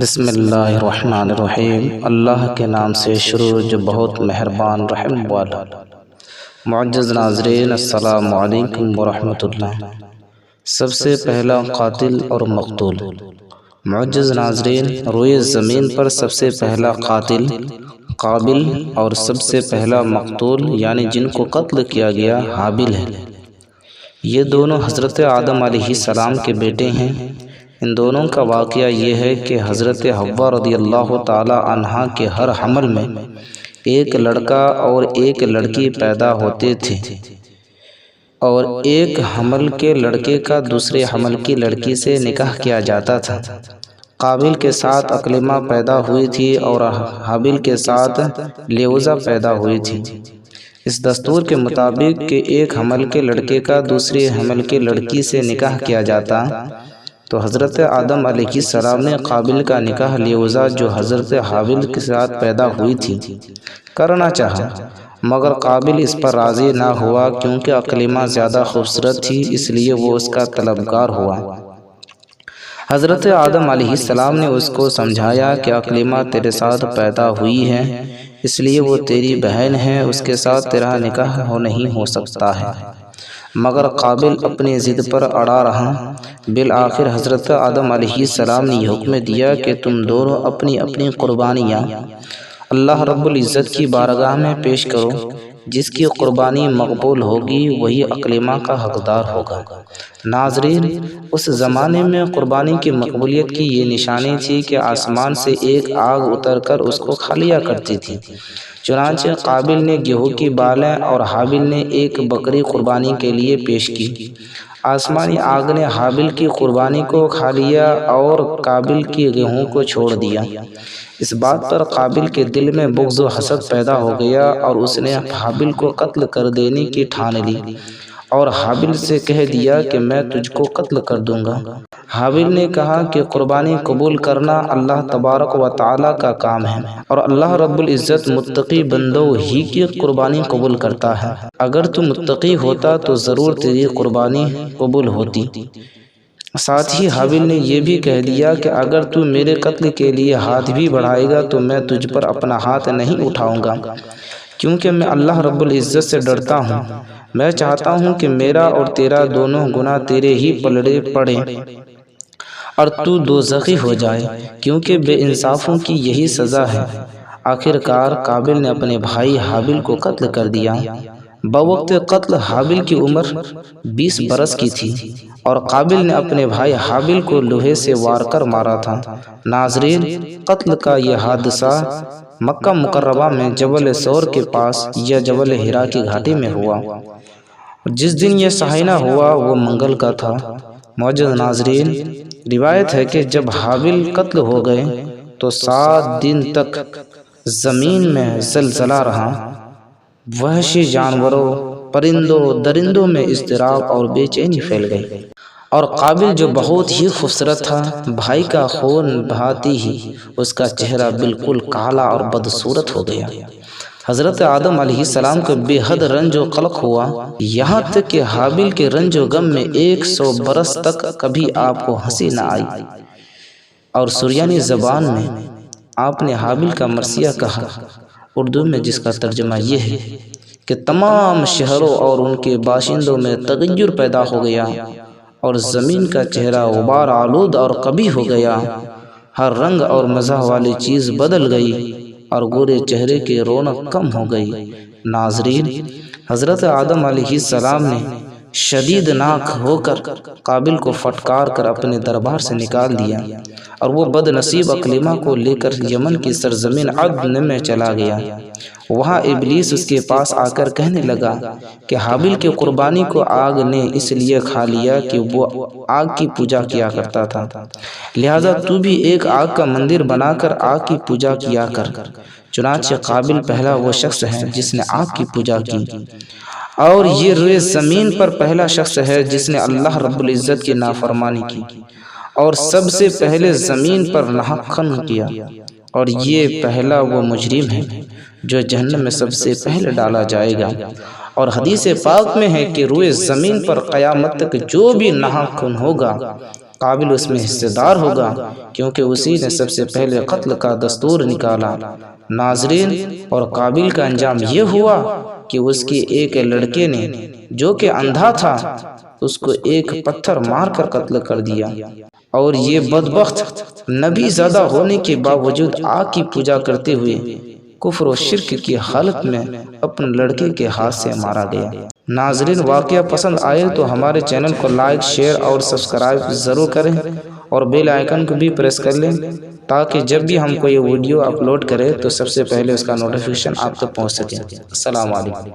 بسم اللہ الرحمن الرحیم۔ اللہ کے نام سے شروع جو بہت مہربان رحم والا۔ معزز ناظرین، السلام علیکم ورحمۃ اللہ۔ سب سے پہلا قاتل اور مقتول۔ معزز ناظرین، روئے زمین پر سب سے پہلا قاتل قابل اور سب سے پہلا مقتول یعنی جن کو قتل کیا گیا حابل ہے۔ یہ دونوں حضرت آدم علیہ السلام کے بیٹے ہیں۔ ان دونوں کا واقعہ یہ ہے کہ حضرت حوا رضی اللہ تعالی عنہا کے ہر حمل میں ایک لڑکا اور ایک لڑکی پیدا ہوتے تھے، اور ایک حمل کے لڑکے کا دوسرے حمل کی لڑکی سے نکاح کیا جاتا تھا۔ قابل کے ساتھ اکلیمہ پیدا ہوئی تھی اور حابل کے ساتھ لیوزہ پیدا ہوئی تھی۔ اس دستور کے مطابق کہ ایک حمل کے لڑکے کا دوسرے حمل کی لڑکی سے نکاح کیا جاتا، تو حضرت آدم علیہ السلام نے قابل کا نکاح لیوزہ جو حضرت حابل کے ساتھ پیدا ہوئی تھی کرنا چاہا، مگر قابل اس پر راضی نہ ہوا کیونکہ اکلیمہ زیادہ خوبصورت تھی، اس لیے وہ اس کا طلبگار ہوا۔ حضرت آدم علیہ السلام نے اس کو سمجھایا کہ اکلیمہ تیرے ساتھ پیدا ہوئی ہے، اس لیے وہ تیری بہن ہے، اس کے ساتھ تیرا نکاح نہیں ہو سکتا ہے، مگر قابل اپنی ضد پر اڑا رہا۔ بالآخر حضرت آدم علیہ السلام نے یہ حکم دیا کہ تم دونوں اپنی اپنی قربانیاں اللہ رب العزت کی بارگاہ میں پیش کرو، جس کی قربانی مقبول ہوگی وہی اکلیمہ کا حقدار ہوگا۔ ناظرین، اس زمانے میں قربانی کی مقبولیت کی یہ نشانی تھی کہ آسمان سے ایک آگ اتر کر اس کو کھا لیا کرتی تھی۔ چنانچہ قابل نے گیہوں کی بالیں اور حابل نے ایک بکری قربانی کے لیے پیش کی۔ آسمانی آگ نے حابل کی قربانی کو کھا لیا اور قابل کی گیہوں کو چھوڑ دیا۔ اس بات پر قابل کے دل میں بغض و حسد پیدا ہو گیا اور اس نے حابل کو قتل کر دینے کی ٹھان لی اور حابل سے کہہ دیا کہ میں تجھ کو قتل کر دوں گا۔ حابل نے کہا کہ قربانی قبول کرنا اللہ تبارک و تعالی کا کام ہے، اور اللہ رب العزت متقی بندوں ہی کی قربانی قبول کرتا ہے۔ اگر تو متقی ہوتا تو ضرور تیری قربانی قبول ہوتی۔ ساتھ ہی حابل نے یہ بھی کہہ دیا کہ اگر تو میرے قتل کے لیے ہاتھ بھی بڑھائے گا تو میں تجھ پر اپنا ہاتھ نہیں اٹھاؤں گا، کیونکہ میں اللہ رب العزت سے ڈرتا ہوں۔ میں چاہتا ہوں کہ میرا اور تیرا دونوں گناہ تیرے ہی پلڑے پڑیں اور تو دوزخی ہو جائے، کیونکہ بے انصافوں کی یہی سزا ہے۔ آخر کار قابل نے اپنے بھائی حابل کو قتل کر دیا۔ بوقت قتل حابل کی عمر 20 برس کی تھی اور قابل نے اپنے بھائی حابل کو لوہے سے وار کر مارا تھا۔ ناظرین، قتل کا یہ حادثہ مکہ مکرمہ میں جبل سور کے پاس یا جبل حرا کی گھاٹی میں ہوا۔ جس دن یہ صحینہ ہوا وہ منگل کا تھا۔ معزز ناظرین، روایت ہے کہ جب حابل قتل ہو گئے تو 7 دن تک زمین میں زلزلہ رہا۔ وحشی جانوروں، پرندوں، درندوں میں اضطراب اور بے چینی پھیل گئی، اور قابل جو بہت ہی خوبصورت تھا، بھائی کا خون بہاتی ہی اس کا چہرہ بالکل کالا اور بدصورت ہو گیا۔ حضرت آدم علیہ السلام کو بے حد رنج و قلق ہوا، یہاں تک کہ حابل کے رنج و غم میں 100 برس تک کبھی آپ کو ہنسی نہ آئی۔ اور سریانی زبان میں آپ نے حابل کا مرثیہ کہا، اردو میں جس کا ترجمہ یہ ہے کہ تمام شہروں اور ان کے باشندوں میں تغیر پیدا ہو گیا اور زمین کا چہرہ غبار آلود اور قبیح ہو گیا، ہر رنگ اور مزہ والی چیز بدل گئی اور گورے چہرے کی رونق کم ہو گئی۔ ناظرین، حضرت آدم علیہ السلام نے شدید ناک ہو کر قابل کو پھٹکار کر اپنے دربار سے نکال دیا، اور وہ بد نصیب اکلیمہ کو لے کر یمن کی سرزمین عدن میں چلا گیا۔ وہاں ابلیس اس کے پاس آ کر کہنے لگا کہ حابل کی قربانی کو آگ نے اس لیے کھا لیا کہ وہ آگ کی پوجا کیا کرتا تھا، لہذا تو بھی ایک آگ کا مندر بنا کر آگ کی پوجا کیا کر۔ چنانچہ قابل پہلا وہ شخص ہے جس نے آگ کی پوجا کی، اور یہ روئے زمین پر پہلا شخص ہے جس نے اللہ رب العزت کی نافرمانی کی اور سب سے پہلے زمین پر ناحق خون کیا، اور یہ پہلا وہ مجرم ہے جو جہنم میں سب سے پہلے ڈالا جائے گا۔ اور حدیث پاک میں ہے کہ روئے زمین پر قیامت تک جو بھی ناحق خون ہوگا قابل اس میں حصے دار ہوگا، کیونکہ اسی نے سب سے پہلے قتل کا دستور نکالا۔ ناظرین، اور قابل کا انجام یہ ہوا کہ اس کے ایک لڑکے نے جو کہ اندھا تھا اس کو ایک پتھر مار کر قتل کر دیا، اور یہ بدبخت نبی زادہ ہونے کے باوجود آگ کی پوجا کرتے ہوئے کفر و شرک کی حالت میں اپنے لڑکے کے ہاتھ سے مارا گیا۔ ناظرین، واقعہ پسند آئے تو ہمارے چینل کو لائک، شیئر اور سبسکرائب ضرور کریں، اور بیل آئیکن کو بھی پریس کر لیں تاکہ جب بھی ہم کوئی ویڈیو اپلوڈ کریں تو سب سے پہلے اس کا نوٹیفیکیشن آپ تک پہنچ سکے۔ السلام علیکم۔